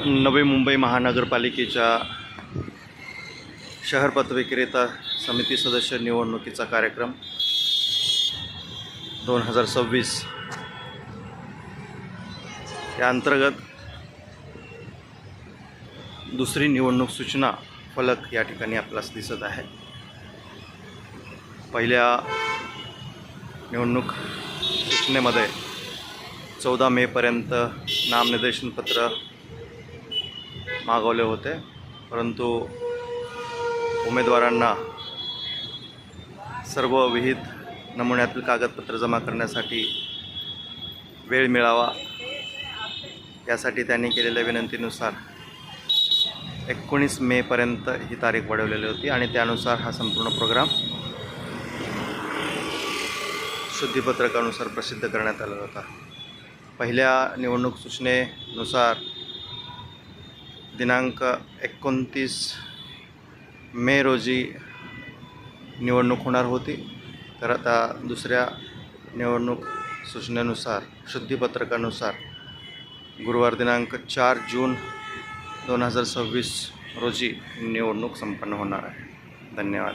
नवी मुंबई महानगरपालिकेच्या शहर पतविक्रेता समिती सदस्य निवडणुकीचा कार्यक्रम 2026 या अंतर्गत दुसरी निवडणूक सूचना फलक या ठिकाणी आपल्याला दिसत आहे। पहिल्या निवडणूक सूचनेमध्ये 14 मेपर्यंत नामनिर्देशन पत्र मागवले होते, परंतु उमेदवारांना सर्व विहित नमुन्यातील कागदपत्र जमा करण्यासाठी वेळ मिळावा यासाठी त्यांनी केलेल्या विनंतीनुसार 19 मेपर्यंत ही तारीख वाढवलेली होती आणि त्यानुसार हा संपूर्ण प्रोग्राम शुद्धीपत्रकानुसार प्रसिद्ध करण्यात आला होता। पहिल्या निवडणूक सूचनेनुसार दिनांक 29 मे रोजी निवडणूक होणार होती, तर आता दुसऱ्या निवडणूक सूचनेनुसार शुद्धीपत्रकानुसार गुरुवार दिनांक 4 जून 2026 रोजी निवडणूक संपन्न होणार आहे। धन्यवाद।